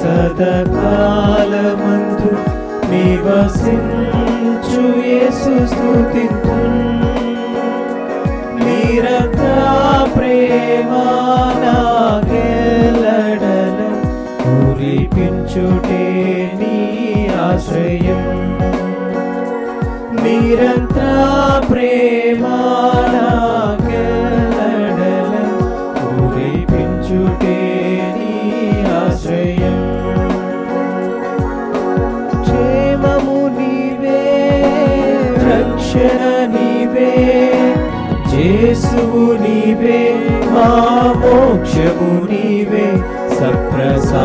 సదాకాలమందు నివసించు యేసు స్తుతింతున్. నిరంతర ప్రేమ నాకెల్లడల కురిపించుటే నీ ఆశ్రయం. నిరంతర ప్రేమ నాకెల్లడల కురిపించుటే నీ ఆశ్రయం. క్షేమము నీవే, రక్షణ నీవే, యేసువు నీవే, మా మోక్షము నీవే. సప్రసాదమందు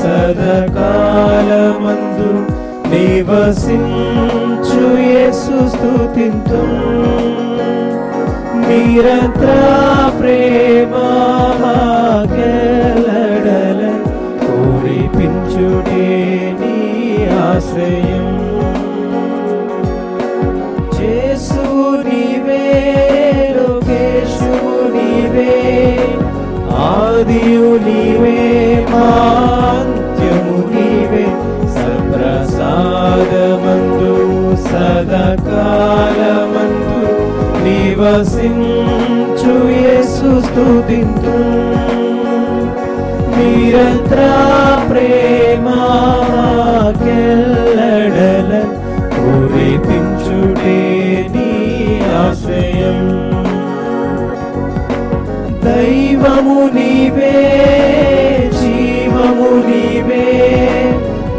సదాకాలమందు నివసించు యేసు స్తుతింతున్. నిరంతర ప్రేమ మాకెల్లడల కురిపించుటే నీ ఆశ్రయం. యేసువు నీవే, లోకేశువు నీవే, ఆదియు నీవే, మా అంత్యము నీవే. సప్రసాదమందు సదాకాలమందు నివసించు యేసు స్తుతింతున్. నిరంతర ప్రేమ మాకెల్లడల కురిపించుటే నీ ఆశ్రయం. దైవము నీవే, జీవము నీవే,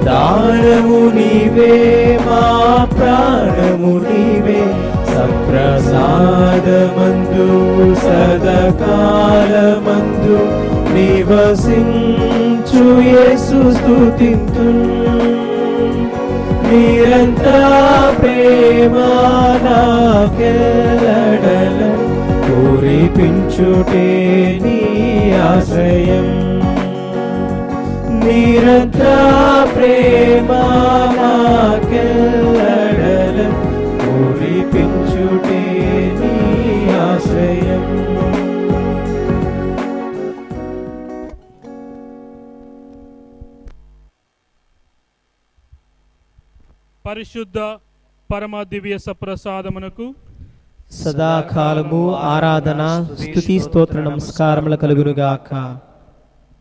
దానము నీవే, మా ప్రాణము నీవే. సప్రసాదమందు సదాకాలమందు నివసించు యేసు స్తుతింతున్. నిరంతర ప్రేమ నాకెల్లడల కురిపించుటే నీ ఆశ్రయం. నిరంతర ప్రేమ నాకెల్లడల కురిపించుటే నీ ఆశ్రయం. పరిశుద్ధ పరమ దివ్య సప్రసాదమునకు సదాకాలము ఆరాధన స్తుతి స్తోత్ర నమస్కారముల కలుగునుగాక.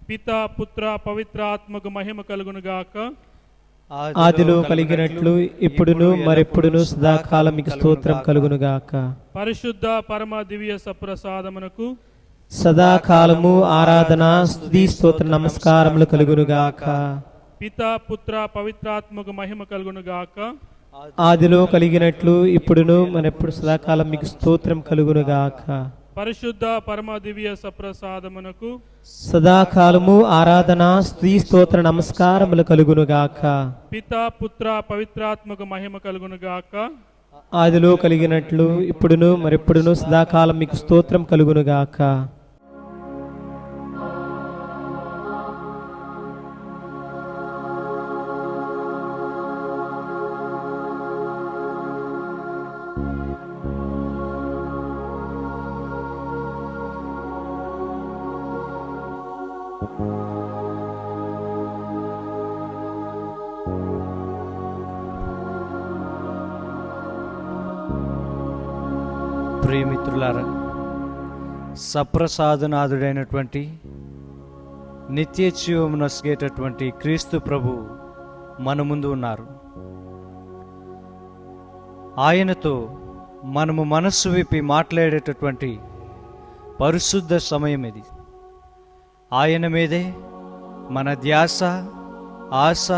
పితా పుత్ర పవిత్రాత్మకు మహిమ కలుగునుగాక. ఆదిలో కలిగినట్లు ఇప్పుడును మరెప్పుడును సదాకాలం మీకు స్తోత్రం కలుగునుగాక. పరిశుద్ధ పరమ దివ్య సప్రసాదమునకు సదాకాలము ఆరాధన స్తుతి స్తోత్ర నమస్కారములు కలుగునుగాక. పితా పుత్ర పవిత్రాత్మకు మహిమ కలుగునుగాక. ఆదిలో కలిగినట్లు ఇప్పుడును మరెప్పుడు సదాకాలం మీకు స్తోత్రం కలుగునుగాక. పరిశుద్ధ పరమ దివ్య సప్రసాదమునకు సదాకాలము ఆరాధన స్తుతి స్తోత్ర నమస్కారములు కలుగునుగాక. పితా పుత్ర పవిత్రాత్మకు మహిమ కలుగునుగాక. ఆదిలో కలిగినట్లు ఇప్పుడును మరెప్పుడును సదాకాలం మీకు స్తోత్రం కలుగునుగాక. ప్రియమిత్రులారా, సప్రసాదనాథుడైనటువంటి నిత్య జీవము నొసగేటటువంటి క్రీస్తు ప్రభు మన ముందు ఉన్నారు. ఆయనతో మనము మనస్సు విప్పి మాట్లాడేటటువంటి పరిశుద్ధ సమయం ఇది. ఆయన మీదే మన ధ్యాస, ఆశ,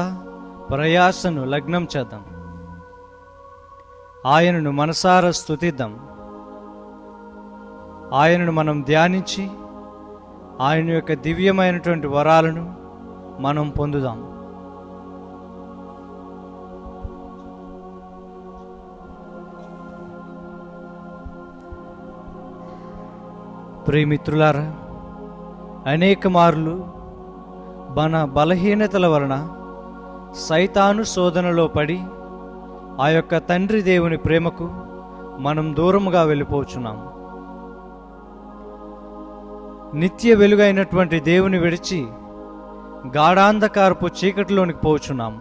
ప్రయాసను లగ్నం చేద్దాం. ఆయనను మనసారా స్తుతిద్దాం. ఆయనను మనం ధ్యానించి ఆయన యొక్క దివ్యమైనటువంటి వరాలను మనం పొందుదాం. ప్రియమిత్రులారా, అనేక మార్లు మన బలహీనతల వలన సైతాను శోధనలో పడి ఆ యొక్క తండ్రి దేవుని ప్రేమకు మనం దూరముగా వెళ్ళిపోచున్నాం. నిత్య వెలుగైనటువంటి దేవుని విడిచి గాఢాంధకారపు చీకటిలోనికి పోచున్నాము.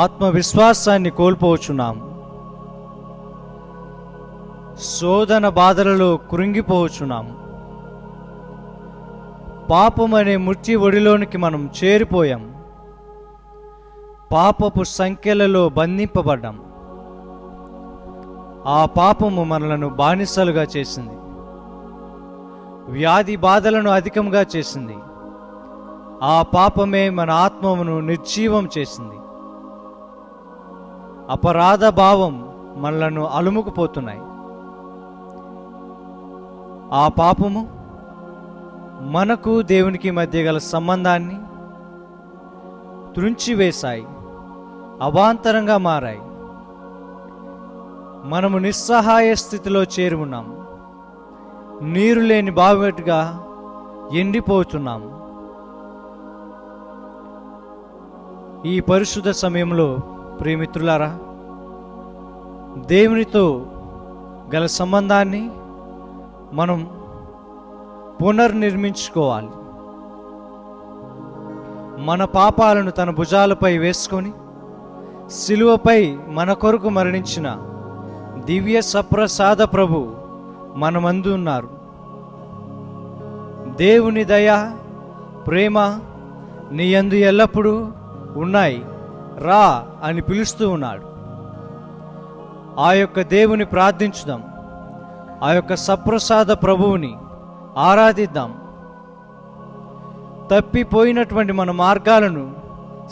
ఆత్మవిశ్వాసాన్ని కోల్పోవచ్చున్నాము. శోధన బాధలలో కృంగిపోవచ్చున్నాము. పాపం అనే మృత్యు ఒడిలోనికి మనం చేరిపోయాం. పాపపు సంఖ్యలలో బంధింపబడ్డాం. ఆ పాపము మనలను బానిసలుగా చేసింది. వ్యాధి బాధలను అధికంగా చేసింది. ఆ పాపమే మన ఆత్మను నిర్జీవం చేసింది. అపరాధ భావం మనలను అలుముకుపోతున్నాయి. ఆ పాపము మనకు దేవునికి మధ్య గల సంబంధాన్ని త్రుంచివేశాయి, అవాంతరంగా మారాయి. మనము నిస్సహాయ స్థితిలో చేరి ఉన్నాం. నీరు లేని బావిగా ఎండిపోతున్నాము. ఈ పరిశుద్ధ సమయంలో ప్రియమిత్రులారా, దేవునితో గల సంబంధాన్ని మనం పునర్నిర్మించుకోవాలి. మన పాపాలను తన భుజాలపై వేసుకొని శిలువపై మన కొరకు మరణించిన దివ్య సప్రసాద ప్రభు మనమందు ఉన్నారు. దేవుని దయ, ప్రేమ నీ యందు ఎల్లప్పుడూ ఉన్నాయి, రా అని పిలుస్తూ ఉన్నాడు. ఆ యొక్క దేవుని ప్రార్థించుదాం. ఆ యొక్క సప్రసాద ప్రభువుని ఆరాధిద్దాం. తప్పిపోయినటువంటి మన మార్గాలను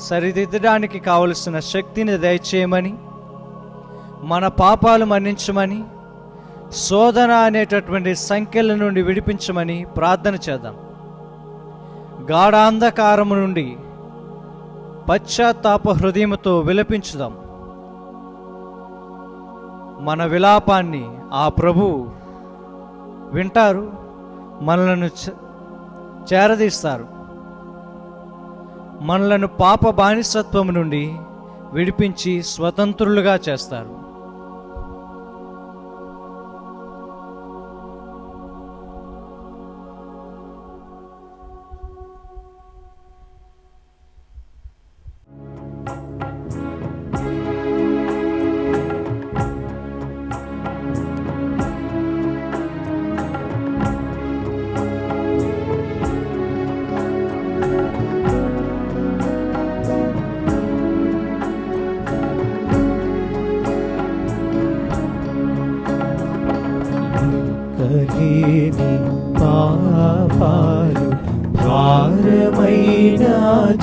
సరిదిద్దడానికి కావలసిన శక్తిని దయచేయమని, మన పాపాలు మన్నించమని, శోధన అనేటటువంటి సంఖ్యల నుండి విడిపించమని ప్రార్థన చేద్దాం. గాఢాంధకారము నుండి పశ్చాత్తాప హృదయముతో విలపించుదాం. మన విలాపాన్ని ఆ ప్రభువు వింటారు, మనలను చేరదీస్తారు. మనలను పాప బానిసత్వం నుండి విడిపించి స్వతంత్రులుగా చేస్తారు. కలిని పాపాలు భారమైన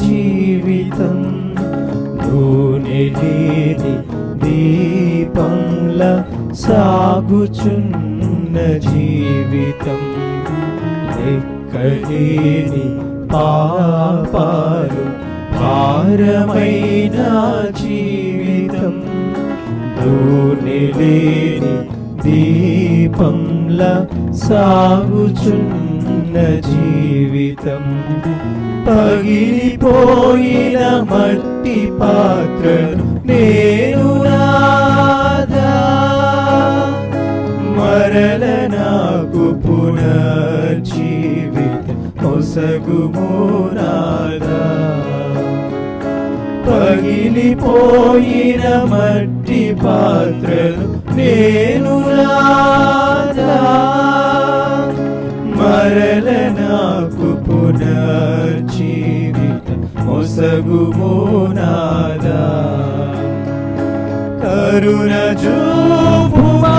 జీవితం, నూనె లేని దీపంలా సాగుచున్న జీవితం. లెక్కలేని పాపాలు భారమైన జీవితం, నూనె లేని దీపంలా సాగుచున్న జీవితం. పగిలిపోయిన మట్టి పాత్రను నేను నాదా, మరల నాకు పునర్జీవితం పొసగుము నాదా. పగిలిపోయిన మట్టి పాత్రను నేను నాదా, మరల నాకు పునర్జీవితం పొసగుము నాదా. కరుణ చూపుమా,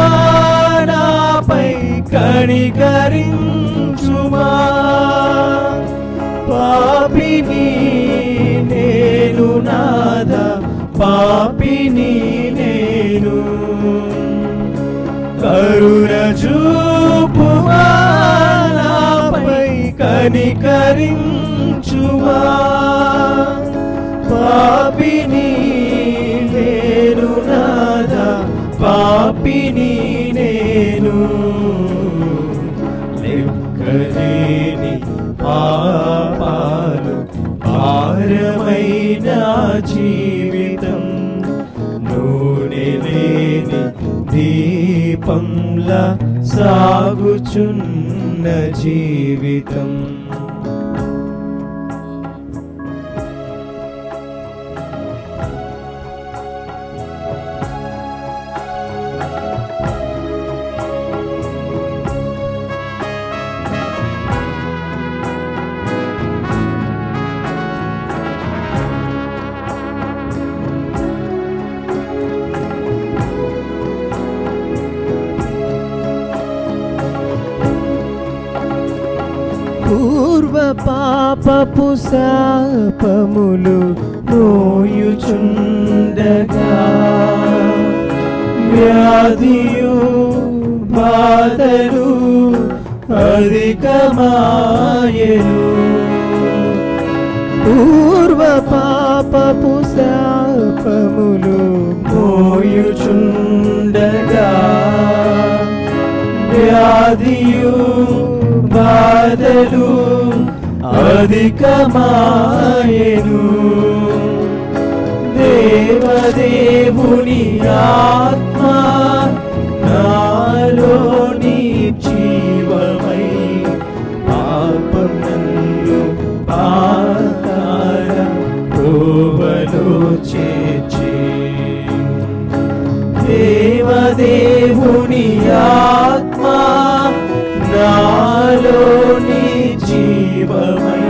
నాపై కనికరించుమా. పాపిని నేను నాదా, పాపిని నేను. కరుణ చూపుమా, నాపై కనికరించుమా. పాపిని నేను నాదా, పాపిని నేను. లెక్కలేని పాపాలు భారమైన జీవితం, నూనె లేని దీపంలా సాగుచున్న జీవితం. పూర్వ పాపపు శాపములు మోయుచుండగా, వ్యాధియు బాధలు అధికమాయెను. పూర్వ పాపపు శాపములు మోయుచుండగా, వ్యాధియు బాధలు అధికమాయెను. దేవదేవుని ఆత్మ నాలోని జీవమై, పాపం నన్ను పాతాళ త్రోవలో చేర్చి. దేవదేవుని ఆత్మ నాలోని జీవమై,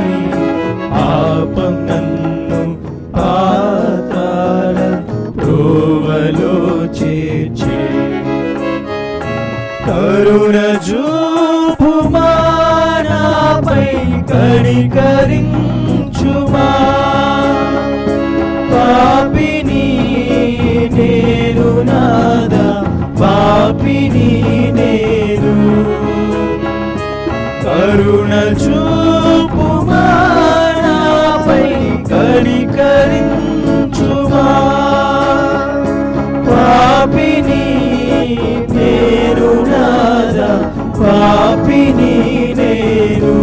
పాపం నన్ను పాతాళ త్రోవలో చేర్చి. కరుణ చూపుమా, నాపై కనికరించుమా. పాపిని నేను నాదా, పాపిని నేను. కరుణ చూపుమా, నాపై కనికరించుమా. పాపిని నేను నాదా, పాపిని నేను.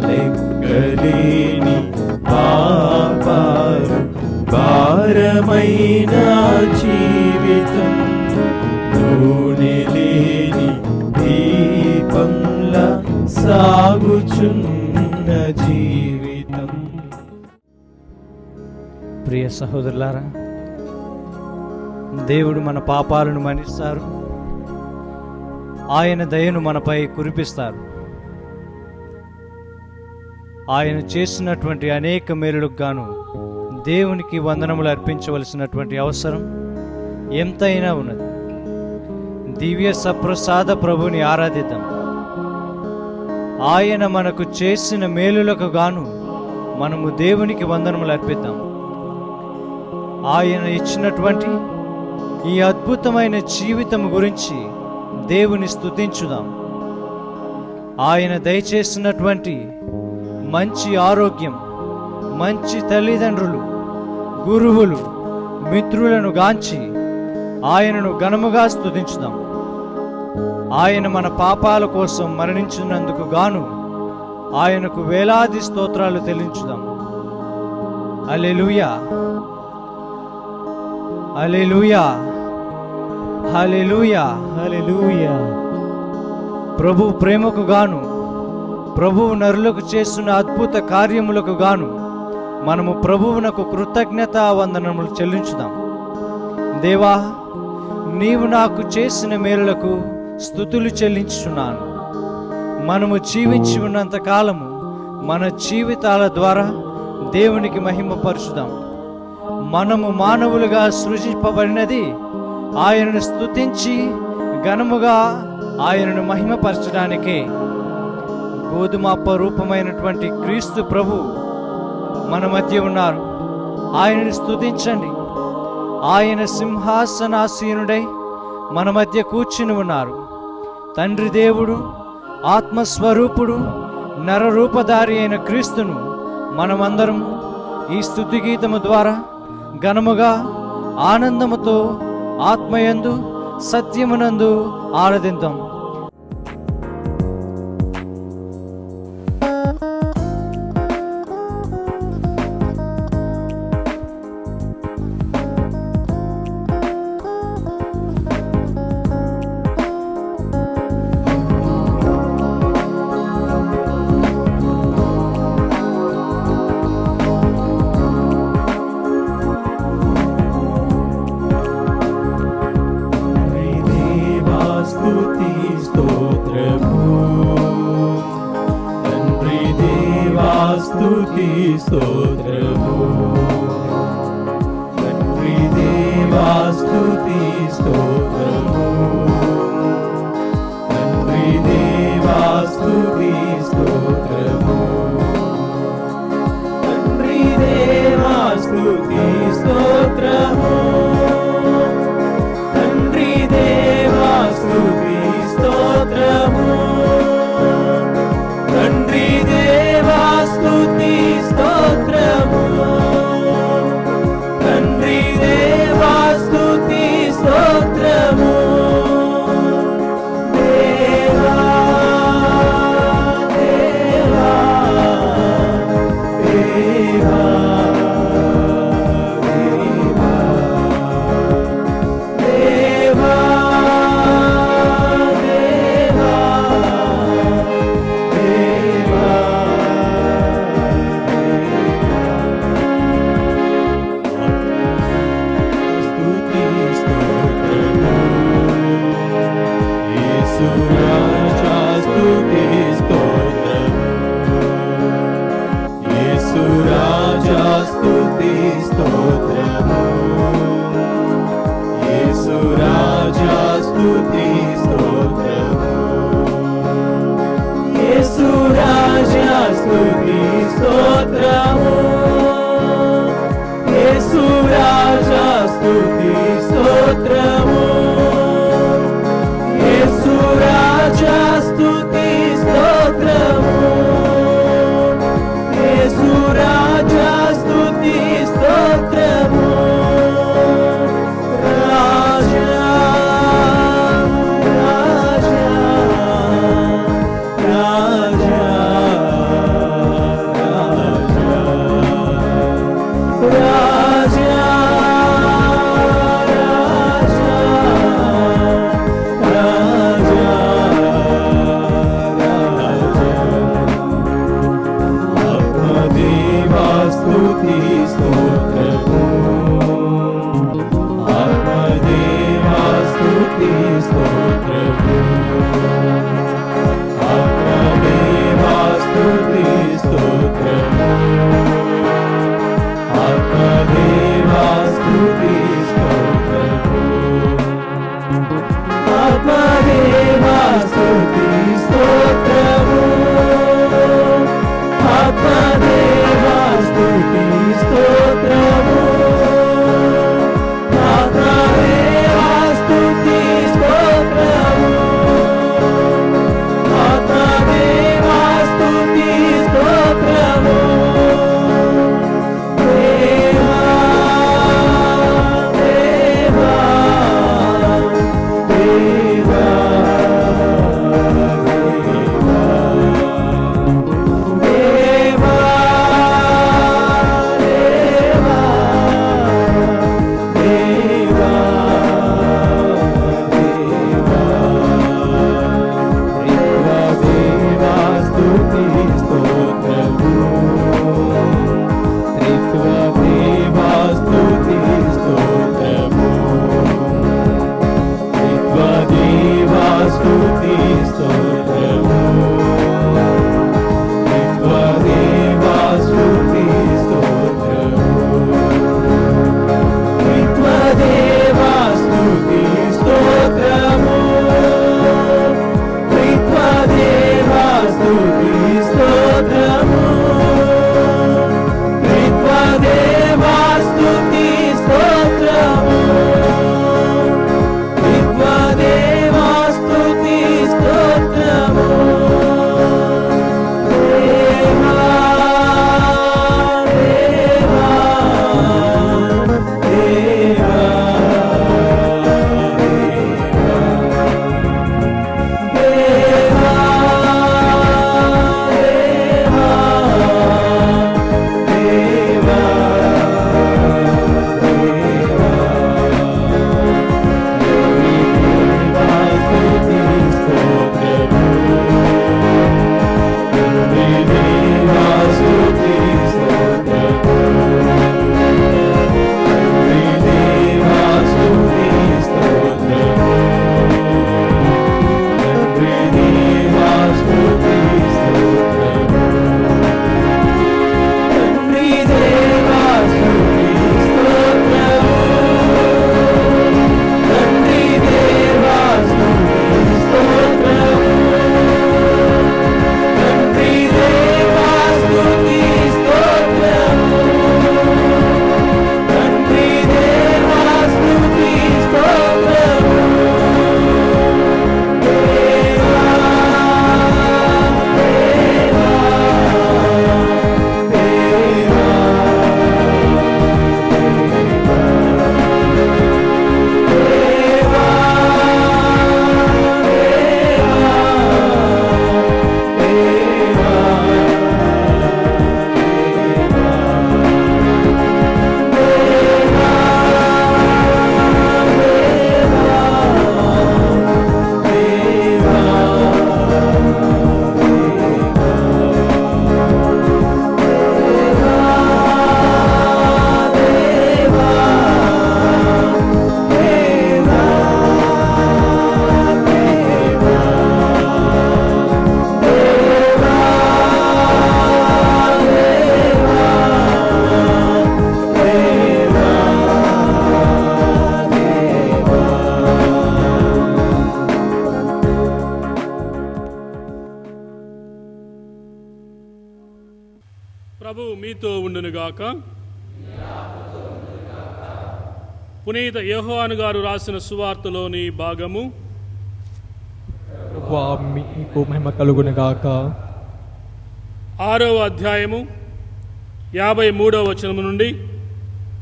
లెక్కలేని పాపాలు భారమైన జీవితం, నూనె లేని దీపంలా సాగుచున్న జీవితం. ప్రియ సహోదరులారా, దేవుడు మన పాపాలను మన్నిస్తారు, ఆయన దయను మనపై కురిపిస్తారు. ఆయన చేసినటువంటి అనేక మేలులకు గాను దేవునికి వందనములు అర్పించవలసినటువంటి అవసరం ఎంతైనా ఉన్నది. దివ్య సప్రసాద ప్రభుని ఆరాధిద్దాం. ఆయన మనకు చేసిన మేలులకు గాను మనము దేవునికి వందనములు అర్పిద్దాం. ఆయన ఇచ్చినటువంటి ఈ అద్భుతమైన జీవితం గురించి దేవుని స్తుతించుదాం. ఆయన దయచేసినటువంటి మంచి ఆరోగ్యం, మంచి తల్లిదండ్రులు, గురువులు, మిత్రులను గాంచి ఆయనను ఘనముగా స్తుతించుదాం. ఆయన మన పాపాల కోసం మరణించినందుకు గాను ఆయనకు వేలాది స్తోత్రాలు చెల్లించుదాం. హల్లెలూయా, హల్లెలూయా, హల్లెలూయా, హల్లెలూయా. ప్రభు ప్రేమకు గాను, ప్రభువు నరులకు చేస్తున్న అద్భుత కార్యములకు గాను మనము ప్రభువునకు కృతజ్ఞతా వందనములు చెల్లించుదాం. దేవా, నీవు నాకు చేసిన మేలులకు స్తుతులు చెల్లించుచున్నాను. మనము జీవించి ఉన్నంత కాలము మన జీవితాల ద్వారా దేవునికి మహిమపరచుదాం. మనము మానవులుగా సృజింపబడినది ఆయనను స్తుతించి ఘనముగా ఆయనను మహిమపరచడానికే. గోధుమప్ప రూపమైనటువంటి క్రీస్తు ప్రభు మన మధ్య ఉన్నారు. ఆయనను స్తుతించండి. ఆయన సింహాసనాసీనుడై మన మధ్య కూర్చుని ఉన్నారు. తండ్రి దేవుడు, ఆత్మస్వరూపుడు, నరరూపధారి అయిన క్రీస్తును మనమందరం ఈ స్తుతి గీతము ద్వారా ఘనముగా ఆనందముతో ఆత్మయందు సత్యమునందు ఆరాధిద్దాం. స్తుతి స్తోత్రము తండ్రి దేవా స్తుతి స్తోత్రము తండ్రి దేవా స్తుతి స్తోత్రము తండ్రి దేవా స్తుతి స్తోత్రము తండ్రి దేవా స్తుతి స్తోత్రము తండ్రి దేవా స్తుతి స్తోత్రము తండ్రి దేవా స్తుతి స్తోత్రము మీతో ఉండునుగాక. పునీత యోహాను గారు రాసిన సువార్తలోని భాగము. ప్రభువా, మీకు మహిమ కలుగునుగాక. 6వ అధ్యాయము 53వ వచనము నుండి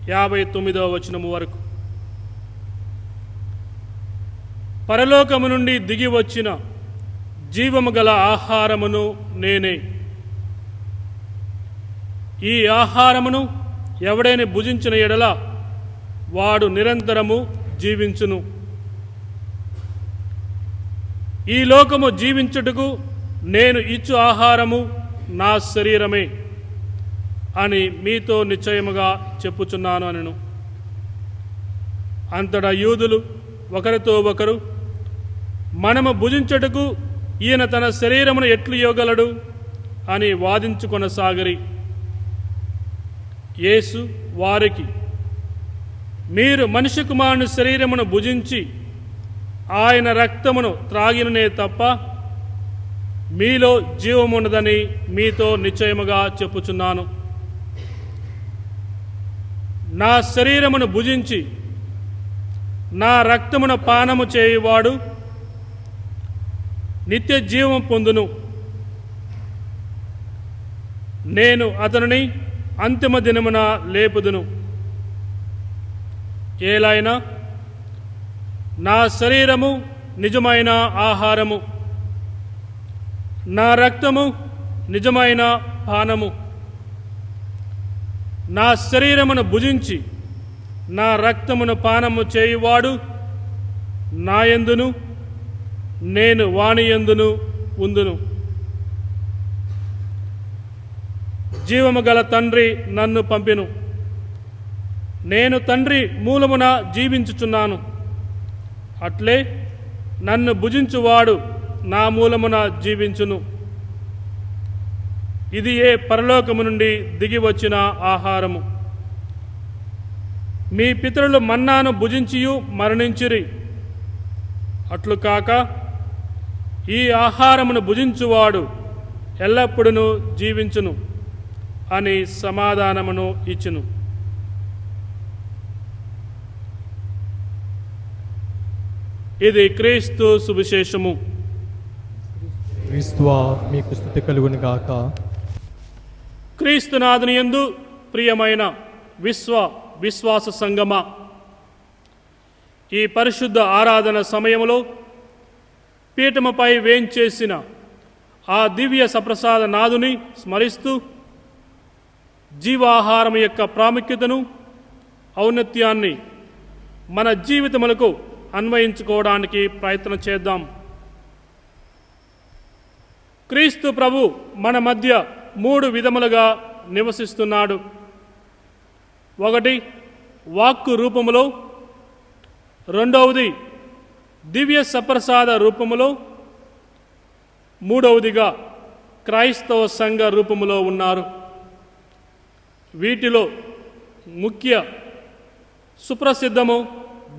59వ వచనము వరకు. పరలోకము నుండి దిగి వచ్చిన జీవము గల ఆహారమును నేనే. ఈ ఆహారమును ఎవడైనా భుజించిన ఎడల వాడు నిరంతరము జీవించును. ఈ లోకము జీవించుటకు నేను ఇచ్చు ఆహారము నా శరీరమే అని మీతో నిశ్చయముగా చెప్పుచున్నాను అనెను. అంతటా యూదులు ఒకరితో ఒకరు, మనము భుజించుటకు ఈయన తన శరీరమును ఎట్లు ఇవ్వగలడు అని వాదించుకొనసాగిరి. యేసు వారికి, మీరు మనిషి కుమారుని శరీరమును భుజించి ఆయన రక్తమును త్రాగిననే తప్ప మీలో జీవమున్నదని మీతో నిశ్చయముగా చెప్పుచున్నాను. నా శరీరమును భుజించి నా రక్తమును పానము చేయువాడు నిత్య జీవము పొందును. నేను అతనిని అంతిమ దినమున లేపుదును. ఏలైనా నా శరీరము నిజమైన ఆహారము, నా రక్తము నిజమైన పానము. నా శరీరమును భుజించి నా రక్తమును పానము చేయువాడు నాయందును నేను వానియందును ఉందును. జీవము గల తండ్రి నన్ను పంపెను. నేను తండ్రి మూలమున జీవించుచున్నాను. అట్లే నన్ను భుజించువాడు నా మూలమున జీవించును. ఇది ఏ పరలోకము నుండి దిగి వచ్చిన ఆహారము. మీ పితరులు మన్నాను భుజించియు మరణించిరి. అట్లు కాక ఈ ఆహారమును భుజించువాడు ఎల్లప్పుడూ జీవించును అని సమాధానమును ఇచ్చును. ఇది క్రీస్తు సువిశేషము. క్రీస్తువా, మీకు స్తుతి కలుగునుగాక. క్రీస్తునాథుని యందు ప్రియమైన విశ్వాస సంగమ, ఈ పరిశుద్ధ ఆరాధన సమయంలో పీఠముపై వేంచేసిన ఆ దివ్య సప్రసాద నాథుని స్మరిస్తూ జీవాహారం యొక్క ప్రాముఖ్యతను, ఔన్నత్యాన్ని మన జీవితములకు అన్వయించుకోవడానికి ప్రయత్నం చేద్దాం. క్రీస్తు ప్రభు మన మధ్య 3 విధములుగా నివసిస్తున్నాడు. ఒకటి వాక్కు రూపములో, రెండవది దివ్య సప్రసాద రూపములో, మూడవదిగా క్రైస్తవ సంఘ రూపములో ఉన్నారు. వీటిలో ముఖ్య సుప్రసిద్ధము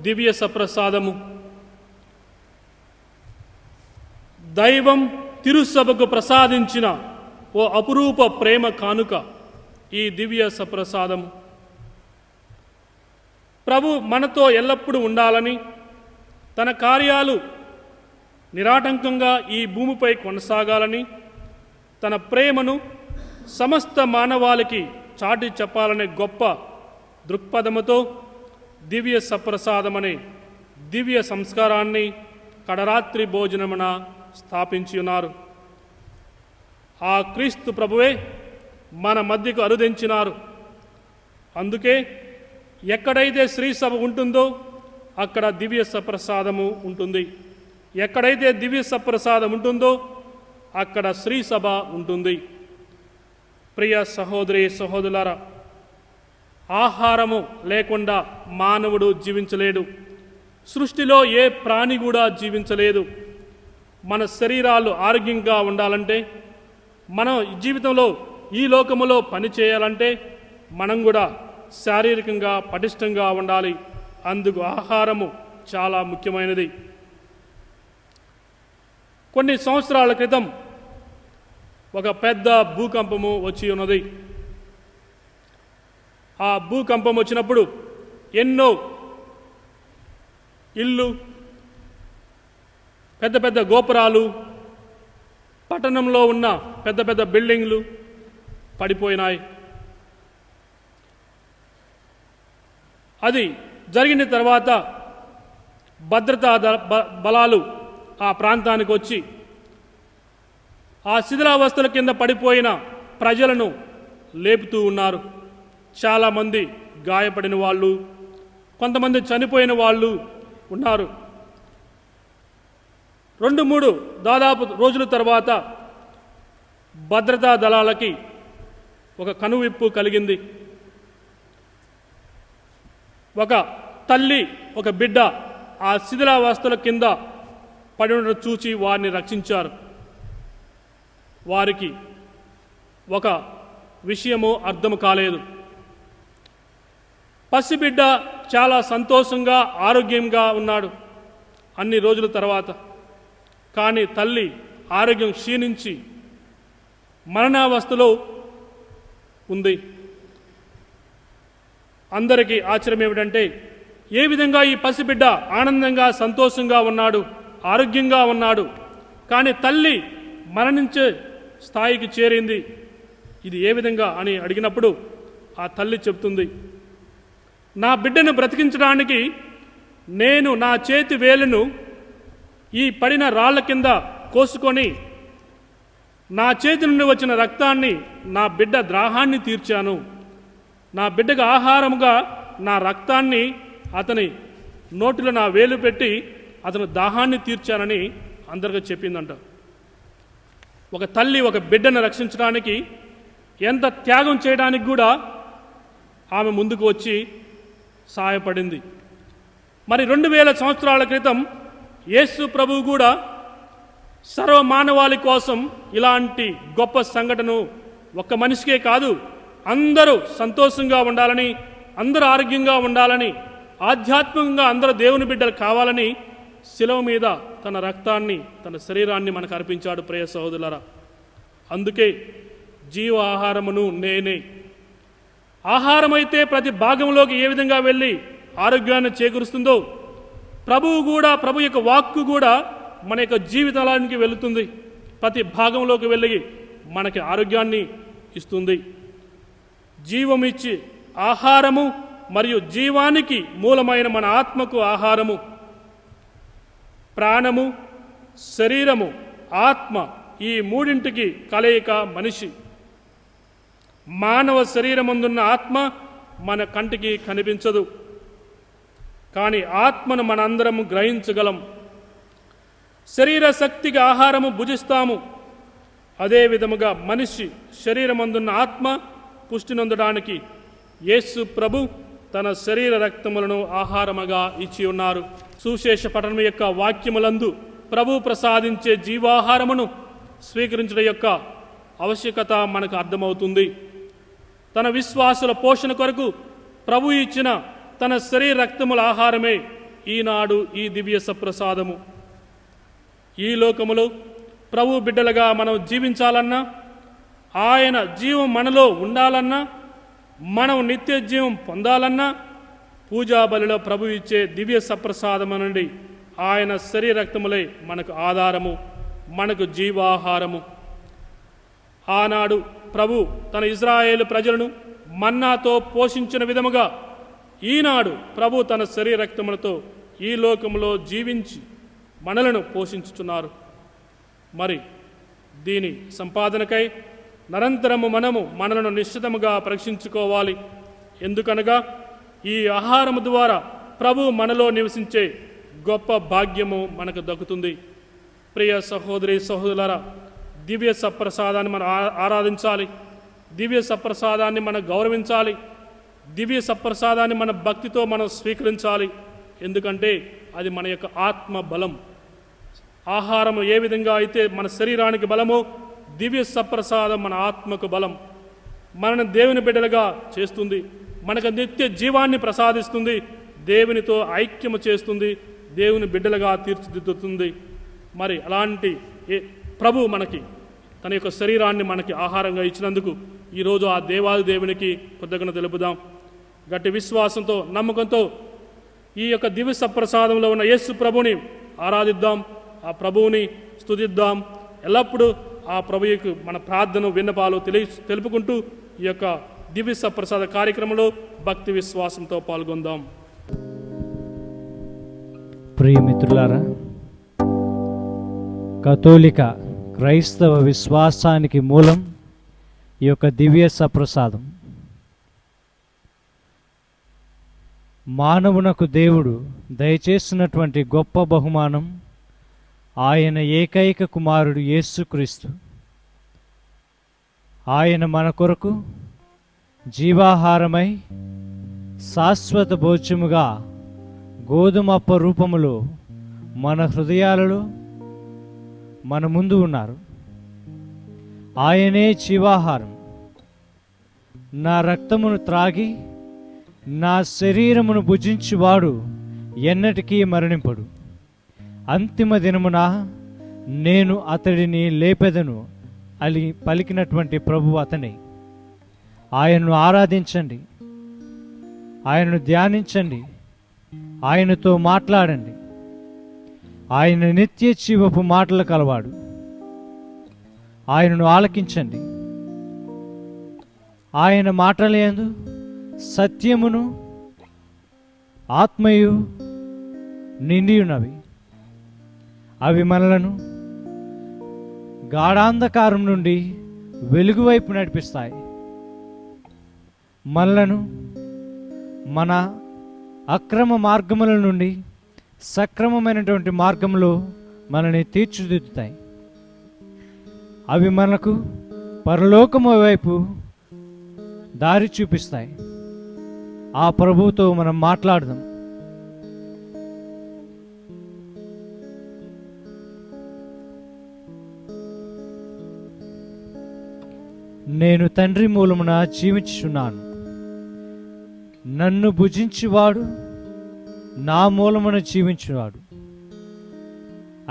దివ్య సప్రసాదము. దైవం తిరుసభకు ప్రసాదించిన ఓ అపురూప ప్రేమ కానుక ఈ దివ్య సప్రసాదము. ప్రభు మనతో ఎల్లప్పుడూ ఉండాలని, తన కార్యాలు నిరాటంకంగా ఈ భూమిపై కొనసాగాలని, తన ప్రేమను సమస్త మానవాళికి చాటి చెప్పాలనే గొప్ప దృక్పథముతో దివ్య సప్రసాదమనే దివ్య సంస్కారాన్ని కడరాత్రి భోజనమున స్థాపించి ఉన్నారు. ఆ క్రీస్తు ప్రభువే మన మధ్యకు అరుదించినారు. అందుకే ఎక్కడైతే శ్రీ సభ ఉంటుందో అక్కడ దివ్య సప్రసాదము ఉంటుంది. ఎక్కడైతే దివ్య సప్రసాదం ఉంటుందో అక్కడ శ్రీ సభ ఉంటుంది. ప్రియ సహోదరి సహోదరులారా, ఆహారము లేకుండా మానవుడు జీవించలేడు. సృష్టిలో ఏ ప్రాణి కూడా జీవించలేదు. మన శరీరాలు ఆరోగ్యంగా ఉండాలంటే, మనం జీవితంలో ఈ లోకములో పని చేయాలంటే మనం కూడా శారీరకంగా పటిష్టంగా ఉండాలి. అందుకు ఆహారము చాలా ముఖ్యమైనది. కొన్ని సంవత్సరాల క్రితం ఒక పెద్ద భూకంపము వచ్చి ఉన్నది. ఆ భూకంపం వచ్చినప్పుడు ఎన్నో ఇళ్ళు, పెద్ద పెద్ద గోపురాలు, పట్టణంలో ఉన్న పెద్ద పెద్ద బిల్డింగ్లు పడిపోయినాయి. అది జరిగిన తర్వాత భద్రతా బలాలు ఆ ప్రాంతానికి వచ్చి ఆ శిథిలావస్థల కింద పడిపోయిన ప్రజలను లేపుతూ ఉన్నారు. చాలామంది గాయపడిన వాళ్ళు, కొంతమంది చనిపోయిన వాళ్ళు ఉన్నారు. 2-3 దాదాపు రోజుల తర్వాత భద్రతా దళాలకి ఒక కనువిప్పు కలిగింది. ఒక తల్లి, ఒక బిడ్డ ఆ శిథిలావస్థల కింద పడి ఉండడం చూచి వారిని రక్షించారు. వారికి ఒక విషయము అర్థం కాలేదు. పసిబిడ్డ చాలా సంతోషంగా ఆరోగ్యంగా ఉన్నాడు అన్ని రోజుల తర్వాత. కానీ తల్లి ఆరోగ్యం క్షీణించి మరణావస్థలో ఉంది. అందరికీ ఆశ్చర్యం ఏమిటంటే, ఏ విధంగా ఈ పసిబిడ్డ ఆనందంగా సంతోషంగా ఉన్నాడు, ఆరోగ్యంగా ఉన్నాడు, కానీ తల్లి మరణించే స్థాయికి చేరింది, ఇది ఏ విధంగా అని అడిగినప్పుడు ఆ తల్లి చెప్తుంది, నా బిడ్డను బ్రతికించడానికి నేను నా చేతి వేలును ఈ పడిన రాళ్ల కింద కోసుకొని నా చేతి నుండి వచ్చిన రక్తాన్ని నా బిడ్డ దాహాన్ని తీర్చాను. నా బిడ్డకు ఆహారముగా నా రక్తాన్ని అతని నోటిలో నా వేలు పెట్టి అతను దాహాన్ని తీర్చానని అందరికీ చెప్పిందంట. ఒక తల్లి ఒక బిడ్డను రక్షించడానికి ఎంత త్యాగం చేయడానికి కూడా ఆమె ముందుకు వచ్చి సహాయపడింది. మరి 2000 సంవత్సరాల క్రితం యేసు ప్రభువు కూడా సర్వమానవాళి కోసం ఇలాంటి గొప్ప సంఘటన ఒక్క మనిషికే కాదు, అందరూ సంతోషంగా ఉండాలని, అందరూ ఆరోగ్యంగా ఉండాలని, ఆధ్యాత్మికంగా అందరూ దేవుని బిడ్డలు కావాలని శిలువ మీద తన రక్తాన్ని, తన శరీరాన్ని మనకు అర్పించాడు. ప్రియ సహోదరులారా, అందుకే జీవ ఆహారమును నేనే. ఆహారమైతే ప్రతి భాగంలోకి ఏ విధంగా వెళ్ళి ఆరోగ్యాన్ని చేకూరుస్తుందో, ప్రభు యొక్క వాక్కు కూడా మన యొక్క జీవితానికి వెళుతుంది, ప్రతి భాగంలోకి వెళ్ళి మనకి ఆరోగ్యాన్ని ఇస్తుంది. జీవమిచ్చి ఆహారము మరియు జీవానికి మూలమైన మన ఆత్మకు ఆహారము, ప్రాణము, శరీరము, ఆత్మ, ఈ మూడింటికి కలయిక మనిషి. మానవ శరీరముందున్న ఆత్మ మన కంటికి కనిపించదు, కానీ ఆత్మను మనందరము గ్రహించగలం. శరీర శక్తికి ఆహారము భుజిస్తాము, అదే విధముగా మనిషి శరీరమందున్న ఆత్మ పుష్టి నొందడానికి యేసు ప్రభు తన శరీర రక్తములను ఆహారముగా ఇచ్చి ఉన్నారు. సుశేష పఠనం యొక్క వాక్యములందు ప్రభు ప్రసాదించే జీవాహారమును స్వీకరించడం యొక్క ఆవశ్యకత మనకు అర్థమవుతుంది. తన విశ్వాసుల పోషణ కొరకు ప్రభు ఇచ్చిన తన శరీర రక్తముల ఆహారమే ఈనాడు ఈ దివ్య సప్రసాదము. ఈ లోకములో ప్రభు బిడ్డలుగా మనం జీవించాలన్నా, ఆయన జీవం మనలో ఉండాలన్నా, మనం నిత్య జీవం పొందాలన్నా పూజా బలిలో ప్రభు ఇచ్చే దివ్య సప్రసాదము నుండి ఆయన శరీర రక్తములే మనకు ఆధారము, మనకు జీవాహారము. ఆనాడు ప్రభు తన ఇజ్రాయేలు ప్రజలను మన్నాతో పోషించిన విధముగా ఈనాడు ప్రభు తన శరీర రక్తములతో ఈ లోకములో జీవించి మనలను పోషించుతున్నారు. మరి దీని సంపాదనకై నిరంతరము మనలను నిశ్చితముగా పరీక్షించుకోవాలి. ఎందుకనగా ఈ ఆహారము ద్వారా ప్రభు మనలో నివసించే గొప్ప భాగ్యము మనకు దక్కుతుంది. ప్రియ సహోదరి సహోదరులారా, దివ్య సప్రసాదాన్ని మనం ఆరాధించాలి, దివ్య సప్రసాదాన్ని మనం గౌరవించాలి, దివ్య సప్రసాదాన్ని మన భక్తితో మనం స్వీకరించాలి. ఎందుకంటే అది మన యొక్క ఆత్మ బలం. ఆహారం ఏ విధంగా అయితే మన శరీరానికి బలమో, దివ్య సప్రసాదం మన ఆత్మకు బలం. మనను దేవుని బిడ్డలుగా చేస్తుంది, మనకు నిత్య జీవాన్ని ప్రసాదిస్తుంది, దేవునితో ఐక్యము చేస్తుంది, దేవుని బిడ్డలుగా తీర్చిదిద్దుతుంది. మరి అలాంటి ప్రభు మనకి తన యొక్క శరీరాన్ని మనకి ఆహారంగా ఇచ్చినందుకు ఈరోజు ఆ దేవాది దేవునికి కృతజ్ఞత తెలుపుదాం. గట్టి విశ్వాసంతో నమ్మకంతో ఈ యొక్క దివ్య సప్రసాదంలో ఉన్న యేసు ప్రభుని ఆరాధిద్దాం, ఆ ప్రభువుని స్తుతిద్దాం. ఎల్లప్పుడూ ఆ ప్రభువుకు మన ప్రార్థన విన్నపాలు తెలుపుకుంటూ ఈ యొక్క దివ్య సప్రసాద కార్యక్రమంలో భక్తి విశ్వాసంతో పాల్గొందాం. ప్రియమిత్రులారా, కథోలిక క్రైస్తవ విశ్వాసానికి మూలం ఈ యొక్క దివ్య సప్రసాదం. మానవునకు దేవుడు దయచేసినటువంటి గొప్ప బహుమానం ఆయన ఏకైక కుమారుడు యేసుక్రీస్తు. ఆయన మన కొరకు జీవాహారమై శాశ్వత భోజ్యముగా గోధుమప్ప రూపములో మన హృదయాలలో మన ముందు ఉన్నారు. ఆయనే జీవాహారం. నా రక్తమును త్రాగి నా శరీరమును భుజించువాడు ఎన్నటికీ మరణింపడు. అంతిమ దినమున నేను అతడిని లేపెదను అని పలికినటువంటి ప్రభువు అతనే. ఆయనను ఆరాధించండి, ఆయనను ధ్యానించండి, ఆయనతో మాట్లాడండి. ఆయన నిత్య జీవపు మాటలు కలవాడు. ఆయనను ఆలకించండి. ఆయన మాటలందు సత్యమును ఆత్మయు నిండి ఉన్నవి. అవి మనలను గాఢాంధకారం నుండి వెలుగు వైపు నడిపిస్తాయి. మనలను మన అక్రమ మార్గముల నుండి సక్రమమైనటువంటి మార్గంలో మనల్ని తీర్చిదిద్దుతాయి. అవి మనకు పరలోకము వైపు దారి చూపిస్తాయి. ఆ ప్రభువుతో మనం మాట్లాడదాం. నేను తండ్రి మూలమున జీవించుచున్నాను. నన్ను భుజించువాడు నా మూలమున జీవించువాడు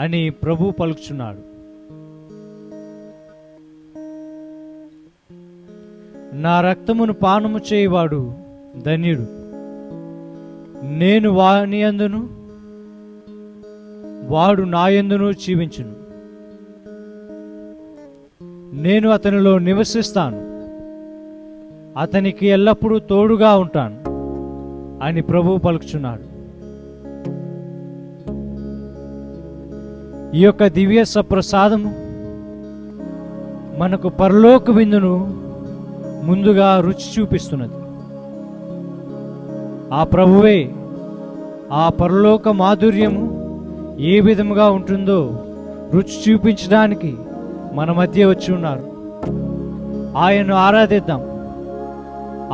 అని ప్రభు పలుకుచున్నాడు. నా రక్తమును పానము చేయువాడు ధన్యుడు. నేను వాని యందును వాడు నా యందును జీవించును. నేను అతనిలో నివసిస్తాను, అతనికి ఎల్లప్పుడూ తోడుగా ఉంటాను అని ప్రభువు పలుకుచున్నాడు. ఈ యొక్క దివ్య సప్రసాదము మనకు పరలోక విందును ముందుగా రుచి చూపిస్తున్నది. ఆ ప్రభువే ఆ పరలోక మాధుర్యము ఏ విధముగా ఉంటుందో రుచి చూపించడానికి మన మధ్య వచ్చి ఉన్నారు. ఆయన్ను ఆరాధిద్దాం,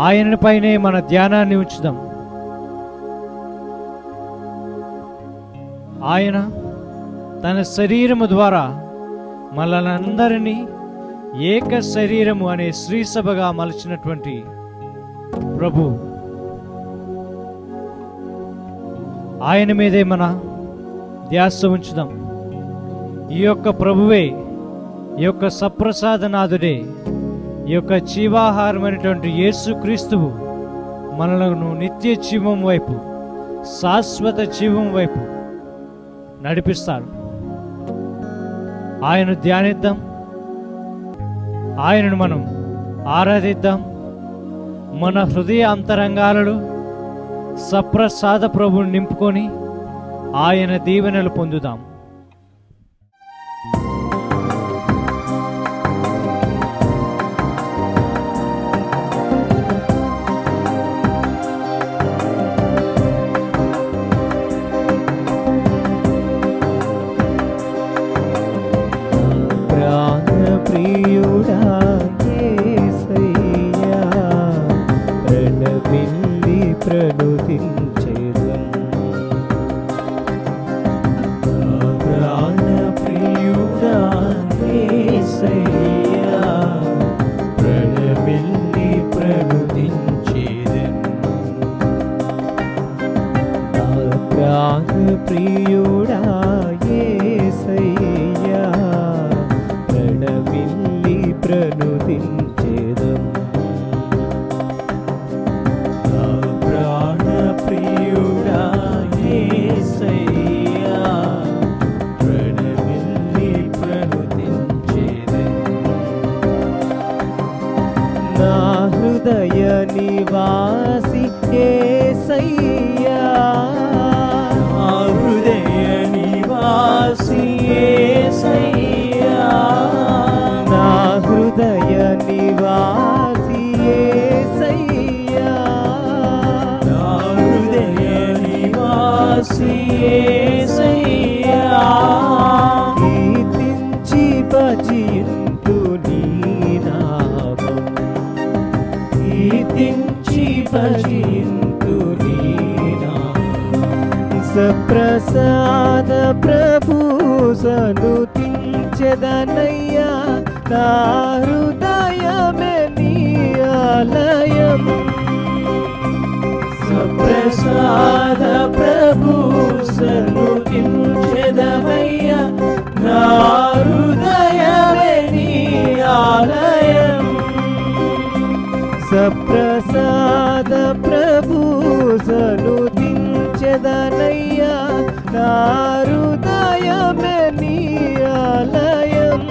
ఆయనపైనే మన ధ్యానాన్ని ఉంచుదాం. ఆయన తన శరీరము ద్వారా మనలందరినీ ఏక శరీరము అనే శ్రీసభగా మలచినటువంటి ప్రభు. ఆయన మీదే మన ధ్యాస ఉంచుదాం. ఈ యొక్క ప్రభువే, ఈ యొక్క సప్రసాదనాథుడే, ఈ యొక్క జీవాహారమైనటువంటి యేసుక్రీస్తువు మనలను నిత్య జీవం వైపు, శాశ్వత జీవం వైపు నడిపిస్తారు. ఆయనను ధ్యానిద్దాం, ఆయనను మనం ఆరాధిద్దాం. మన హృదయ అంతరంగాలలో సప్రసాద ప్రభువుని నింపుకొని ఆయన దీవెనలు పొందుదాం. ప్రియుడా యేసయ్యా, ప్రణమిల్లి ప్రణుతించెదం. ప్రాణ ప్రియుడా యేసయ్యా, ప్రణమిల్లి ప్రణుతించెదం. ప్రాణ ప్రియుడా యేసయ్యా, ప్రణమిల్లి ప్రణుతించెదం. సప్రసాద ప్రభు సనుతించెదనయ్యా నా హృదయమే నీ ఆలయం సప్రసాద ప్రభు సనుతించెదవయ్యా నా హృదయమే నీ ఆలయం సప్రసాద ప్రభు సనుతించెదనయ్యా నా హృదయమే నీ ఆలయం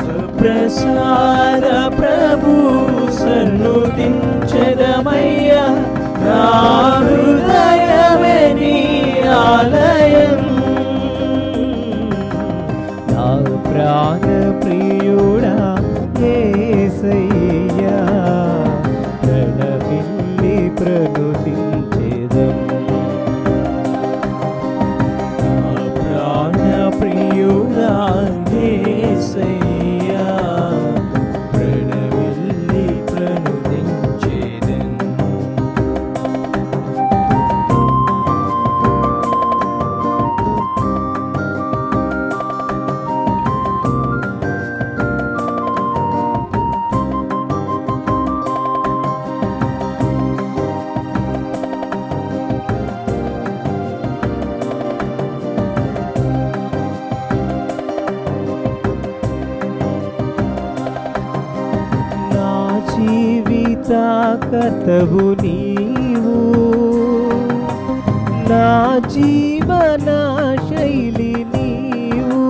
సప్రసాద ప్రభు సనుతించెదమయ్యా నా హృదయమే నీ ఆలయం నా ప్రాణ ప్రియుడా యేసయ్యా ప్రణమిల్లి ప్రణుతించెదను నా ప్రాణ ప్రియుడా యేసయ్యా ప్రణమిల్లి ప్రణుతించెదను నా జీవిత కర్తవు నీవు నా జీవన శైలి నీవు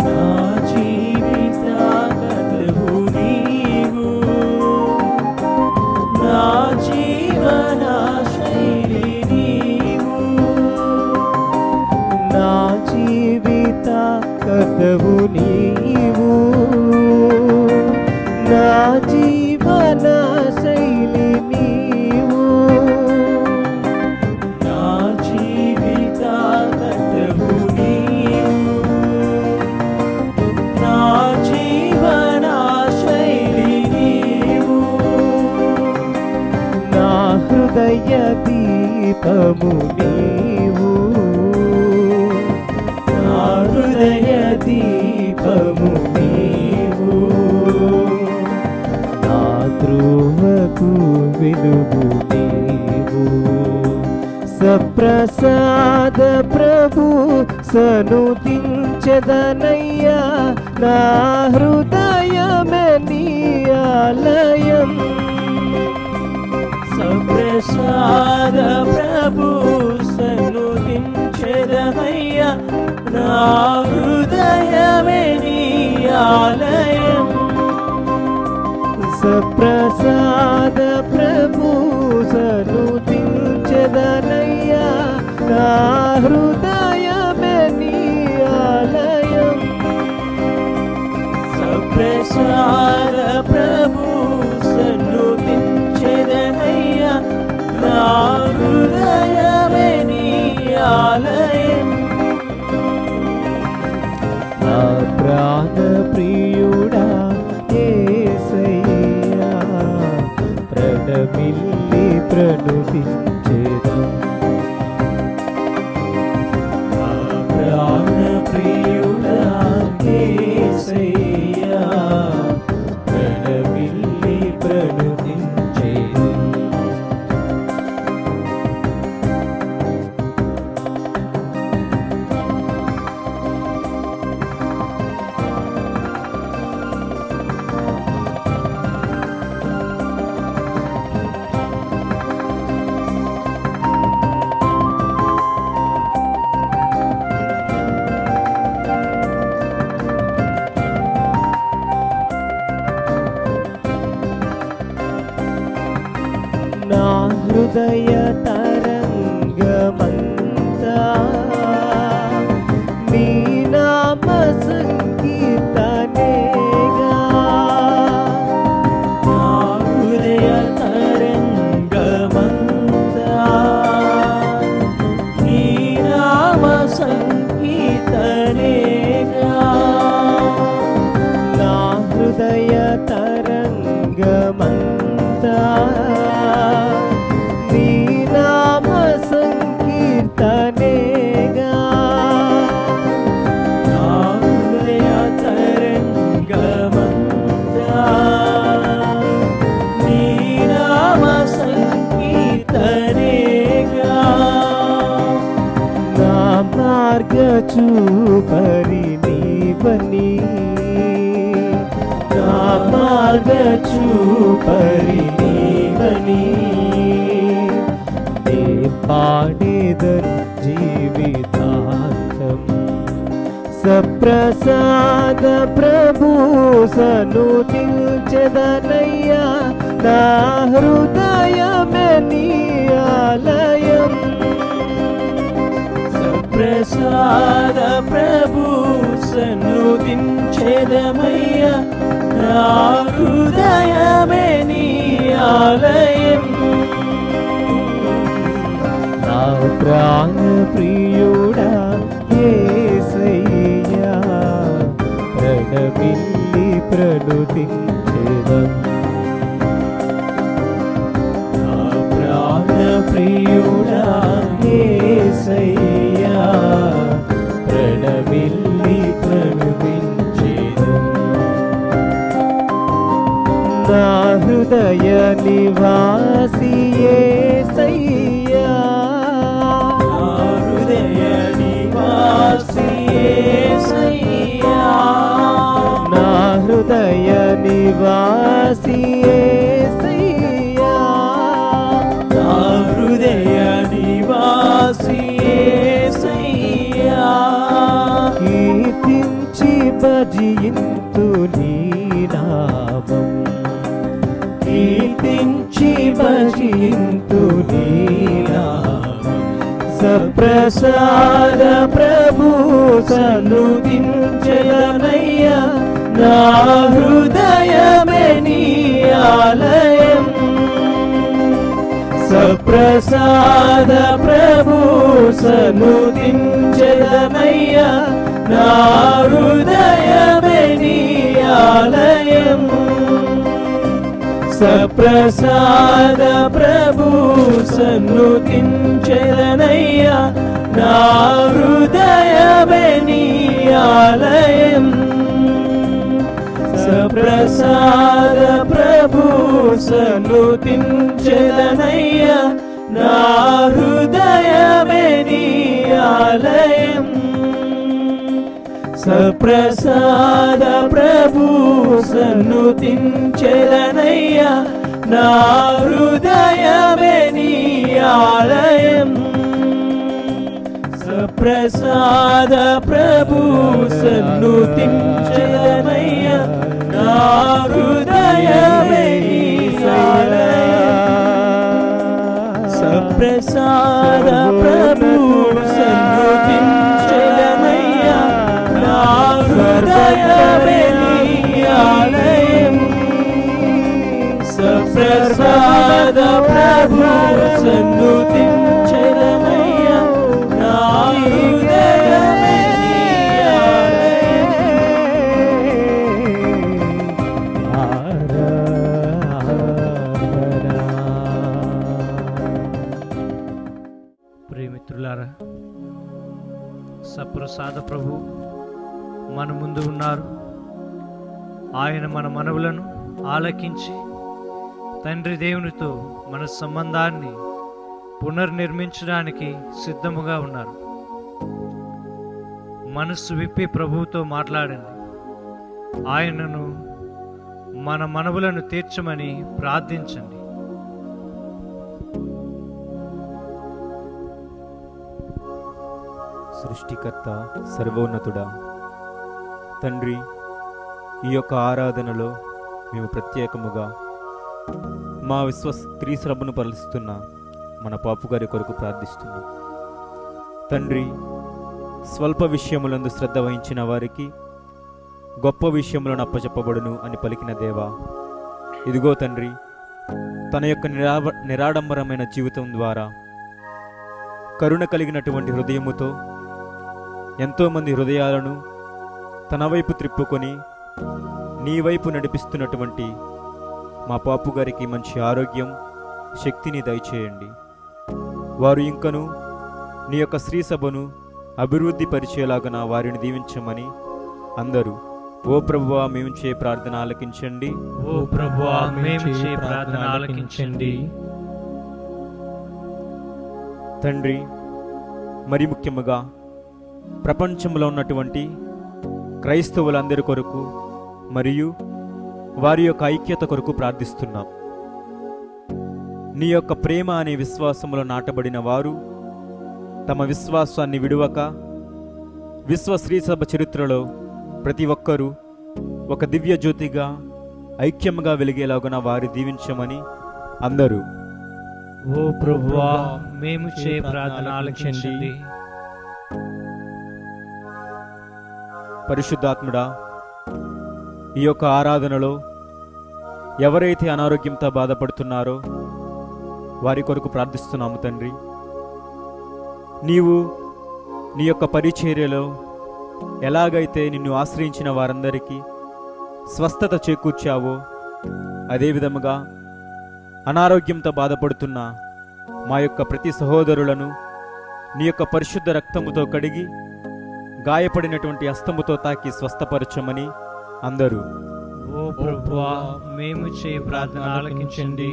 నా జీవిత కర్తవు నీవు నా జీవన శైలి నీవు నా జీవిత కర్తవు నీవు నా జీవన శైలి నీవు నా జీవిత కర్తవు నీవు నా జీవన శైలి నీవు నా హృదయ దీపము నీవు నా హృదయ దీపము నీవు నా ధ్రువకు వెలుగు నీవు సప్రసాద ప్రభు సనుతించెదనయ్యా నా హృదయమే నీ ఆలయం సప్రసాద ప్రభు సనుతించెదనయ్యా నా హృదయమే నీ ఆలయం సప్రసాద ప్రభు సనుతించెదనయ్యా నా హృదయమే నీ ఆలయం సప్రసాద ప్రభు సనుతించెదనయ్యా నా హృదయమే నీ ఆలయం నా ప్రాణ ప్రియుడా యేసయ్యా ప్రణమిల్లి ప్రణుతించెదను నా ప్రాణ ప్రియుడా యేసయ్యా ప్రణమిల్లి ప్రణుతించెదను నా హృదయ తరంగమంతా నీ నామ సంకీర్తనేగా నా హృదయ తరంగమంతా నీ నామ సంకీర్తనేగా నా హృదయ తరంగమంతా నీ నామ చూపరి నీవని నా మార్గ చూపరి నీవని నే పాడేదను జీవితాంతం సప్రసాద ప్రభు సనుతించెదనయ్యా నా హృదయమే నీ ఆలయం ప్రసాద ప్రభు సన్నుతించెదమయ్యా నా హృదయమే నీ ఆలయం నా ప్రాణ ప్రియుడా యేసయ్యా ప్రణమిల్లి ప్రణుతించెదం నా ప్రాణ ప్రియుడా యేసయ్యా ప్రణమిల్లి ప్రణుతించెదం నా హృదయ నివాసి యేసయ్యా నా హృదయ నివాసి యేసయ్యా నా హృదయ నివాసి యేసయ్యా నా హృదయ నివాసి యేసయ్యా కీర్తించి భజింతు నీ నామం కీర్తించి భజింతు నీ నామం సప్రసాద ప్రభు సన్నుతించెదనయ్యా నా హృదయమే నీ ఆలయం సప్రసాద ప్రభు సన్నుతించెదనయ్యా నా హృదయమే నీ ఆలయం సప్రసాద ప్రభు సన్నుతించెదనయ్యా నా హృదయమే నీ ఆలయం సప్రసాద ప్రభు సన్నుతించెదనయ్యా నా హృదయమే నీ ఆలయం సప్రసాద ప్రభు సన్నుతించెదనయ్యా నా హృదయమే నీ ఆలయం సప్రసాద ప్రభు సన్నుతించెదనయ్యా నా హృదయమే నీ ఆలయం సప్రసాద ప్రభు సన్నుతించెదనయ్యా నా హృదయమే నీ ఆలయం సప్రసాద ప్రభు సన్నుతించెదనయ్యా నా హృదయమే నీ ఆలయం ప్రియమిత్రులారా, సప్రసాద ప్రభు మన ముందు ఉన్నారు. ఆయన మన మనవులను ఆలకించి తండ్రి దేవునితో మన సంబంధాన్ని పునర్నిర్మించడానికి సిద్ధముగా ఉన్నారు. మనస్సు విప్పి ప్రభువుతో మాట్లాడండి. ఆయనను మన మనవులను తీర్చమని ప్రార్థించండి. సృష్టికర్త, సర్వోన్నతుడా తండ్రి, ఈ యొక్క ఆరాధనలో మేము ప్రత్యేకముగా మా స్త్రీ శ్రమను పలుస్తున్న మన పాపు గారి కొరకు ప్రార్థిస్తున్నాం. తండ్రి, స్వల్ప విషయములందు శ్రద్ధ వహించిన వారికి గొప్ప విషయములను అప్పచెప్పబడును అని పలికిన దేవా, ఇదిగో తండ్రి, తన యొక్క నిరాడంబరమైన జీవితం ద్వారా కరుణ కలిగినటువంటి హృదయముతో ఎంతోమంది హృదయాలను తన వైపు త్రిప్పుకొని నీ వైపు నడిపిస్తున్నటువంటి మా పాపు గారికి మంచి ఆరోగ్యం, శక్తిని దయచేయండి. వారు ఇంకను నీ యొక్క స్త్రీ సభను అభివృద్ధి పరిచేలాగన వారిని దీవించమని అందరూ ఓ ప్రభువా మేము చే ప్రార్థన ఆలకించండి. ఓ ప్రభువా మేము చే ప్రార్థన ఆలకించండి. తండ్రి, మరి ముఖ్యముగా ప్రపంచంలో ఉన్నటువంటి క్రైస్తవులందరి కొరకు మరియు వారి యొక్క ఐక్యత కొరకు ప్రార్థిస్తున్నాం. నీ యొక్క ప్రేమ అనే విశ్వాసములో నాటబడిన వారు తమ విశ్వాసాన్ని విడువక విశ్వ శ్రీసభ చరిత్రలో ప్రతి ఒక్కరూ ఒక దివ్య జ్యోతిగా ఐక్యముగా వెలిగేలాగున వారి దీవించమని అందరూ ఓ ప్రభువా, మేము చే ప్రార్థన ఆలకించండి. పరిశుద్ధాత్ముడా, ఈ యొక్క ఆరాధనలో ఎవరైతే అనారోగ్యంతో బాధపడుతున్నారో వారి కొరకు ప్రార్థిస్తున్నాము తండ్రి. నీవు నీ యొక్క పరిచర్యలో ఎలాగైతే నిన్ను ఆశ్రయించిన వారందరికీ స్వస్థత చేకూర్చావో అదే విధముగా అనారోగ్యంతో బాధపడుతున్న మా యొక్క ప్రతి సహోదరులను నీ యొక్క పరిశుద్ధ రక్తముతో కడిగి గాయపడినటువంటి హస్తముతో తాకి స్వస్థపరచమని అందరూ ఓ ప్రభువా, మేము చే ప్రార్థన ఆలకించండి.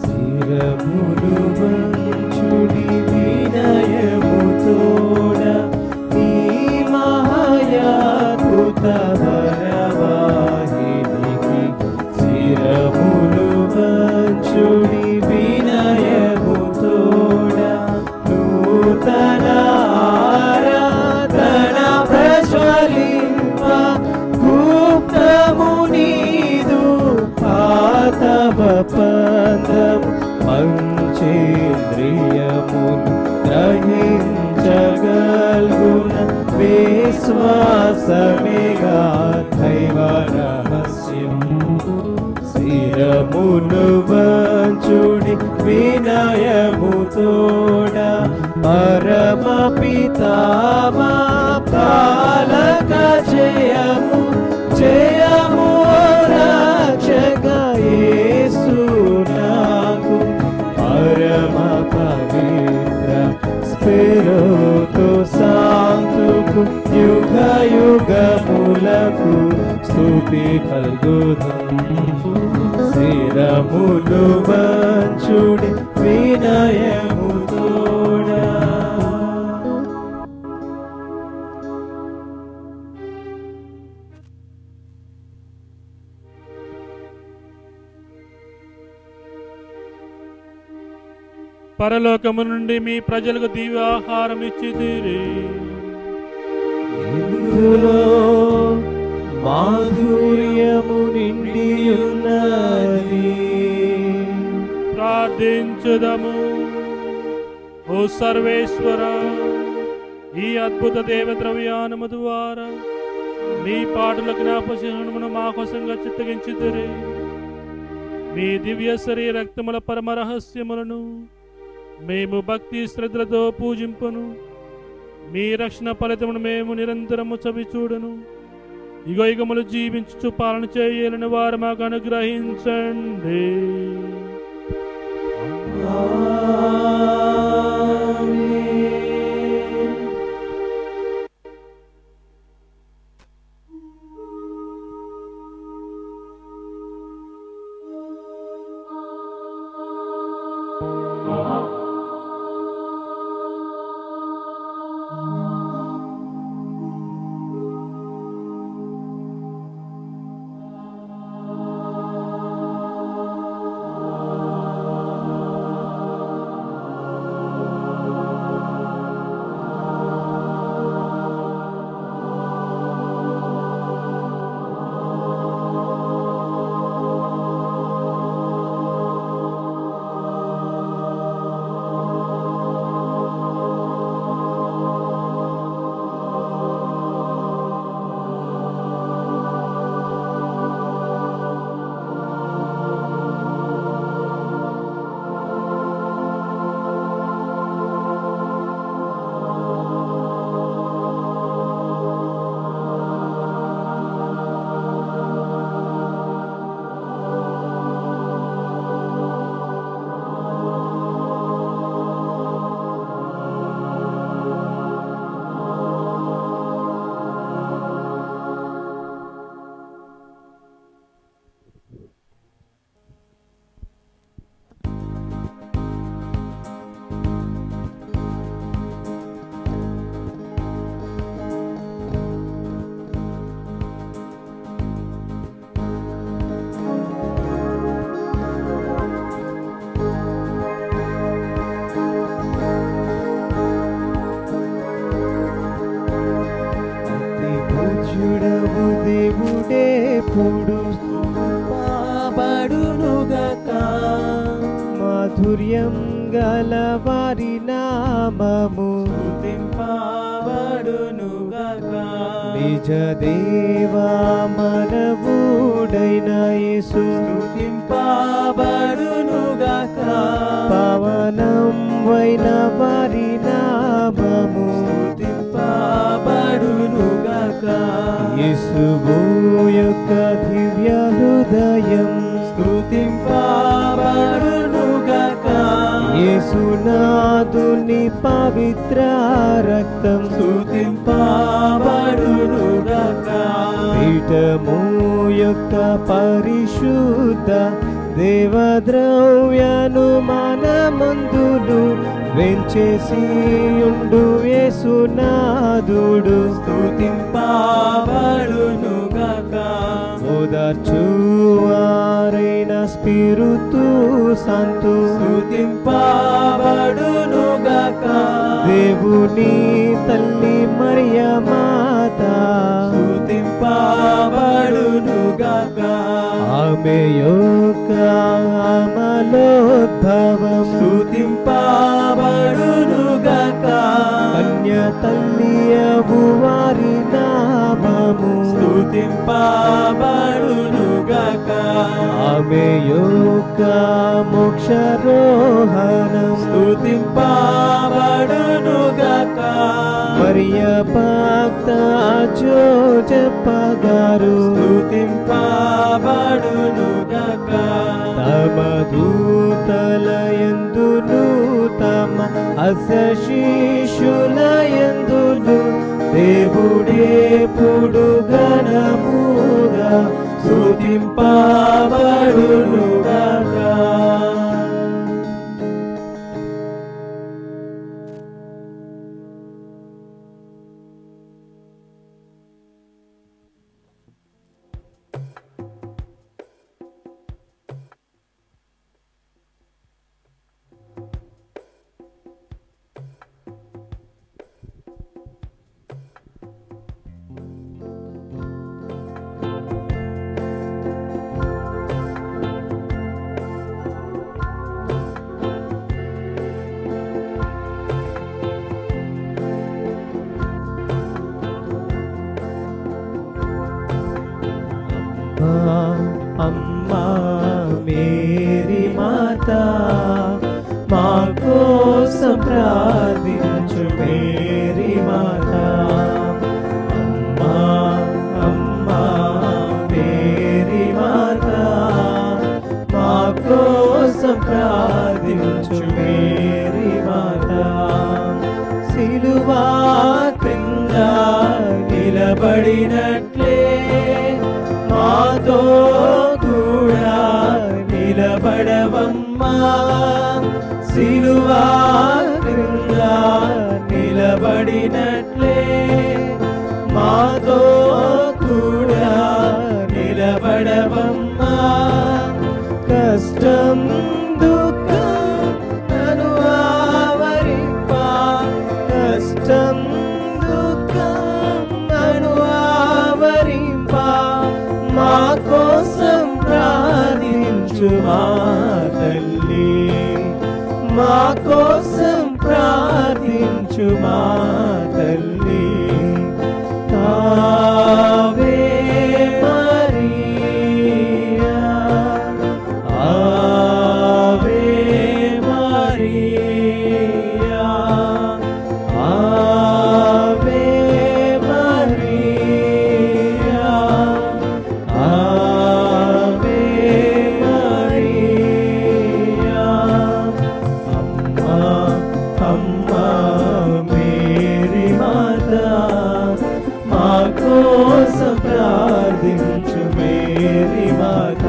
శిరములు వంచుడి వినయముతోడ నీ మహాయాద్భుత వరవాహినికి. శిరములు వంచుడి వినయముతోడ నూతన ఆరాధన ప్రజ్వలింప గుప్తము నీదు ఆతవ పందము పంచేంద్రియమును గ్రహించగల్గున విశ్వాసమేగా దైవ రహస్యం. శిరమును వంచుడి వినయముతోడ పరమ పితామా పాలక జయము జయము రక్షక యేసు నాకు పరమ పవిత్ర స్పిరిటు శాంతుకు యుగ యుగములకు స్తుతి కల్గుదం. శిరములు వంచుడి వినయముతోడా. పరలోకము నుండి మీ ప్రజలకు దివ్యాహారం ఇచ్చితిరి. ఇందులో మాధుర్యము నిండి ఉన్నది. ప్రార్థించుదము. ఓ సర్వేశ్వర, ఈ అద్భుత దేవ ద్రవ్యానము ద్వారా మీ పాటల జ్ఞాపశమును మా కోసంగా చిత్తగించితిరి. మీ దివ్య శరీర రక్తముల పరమ రహస్యములను మేము భక్తి శ్రద్ధలతో పూజింపును. మీ రక్షణ ఫలితమును మేము నిరంతరము చవి చూడను. యుగయుగములు జీవించు పాలన చేయాలని వారు మాకు అనుగ్రహించండి. మాధుర్యం గల వారి నామము స్తుతింపబడునుగాక. నిజ దేవా మనవుడైన యేసు స్తుతింపబడునుగాక. పవనం వైన వారి నామము స్తుతింపబడునుగాక. యేసువు యొక్క దివ్య హృదయం స్తుతింపబడునుగాక. యేసునాథుని పవిత్ర రక్తం స్తుతింపబడునుగాక. పీఠము యొక్క పరిశుద్ధ దేవద్రవ్యను మన ముందును వెంచేసి ఉండు యేసునాథుడు స్తుతింపబడునుగాక. ఓదార్చువారైన స్పిరుతు సంతు స్తుతింపబడునుగాక. దేవుని తల్లి మరియ మాత స్తుతింపబడునుగాక. ఆమె యొక్క అమలోద్భవం స్తుతింపబడునుగాక. కన్య తల్లి అవు వారి నామము స్తుతింపబడునుగాక. ఆమె యొక్క మోక్షరోహణం స్తుతింపబడునుగాక. మరియ భక్త జోజప్పగారు స్తుతింపబడునుగాక. తమ దూతలయందును తమ అశిష్యులయందును దేవుడెప్పుడు ఘనముగా స్తుతింపబడునుగాక. అమ్మా మేరీ మాత మా కోసం ప్రార్థించు మేరీ మాత. అమ్మా అమ్మా మేరీ మాత మా కోసం ప్రార్థించు మేరీ మాత. సిలువా క్రింద నిలబడినట్లే మాతో కూడా నిలబడవమ్మా. సిలువా క్రింద నిలబడినట్లే మాతో కూడా నిలబడవమ్మా. కష్టం దుఃఖం నన్ను ఆవరింప, కష్టం దుఃఖం నన్ను ఆవరింప, మా కోసం ప్రార్థించు మా తల్లి, మా కోసం ప్రార్థించు మా తల్లి. ఆవే మరియా, ఆవే మరియా, ఆవే మరియా, ఆవే మరియా. అమ్మా అమ్మా మేరీ మాత మా కోసం ప్రార్థించు మేరీ మాత.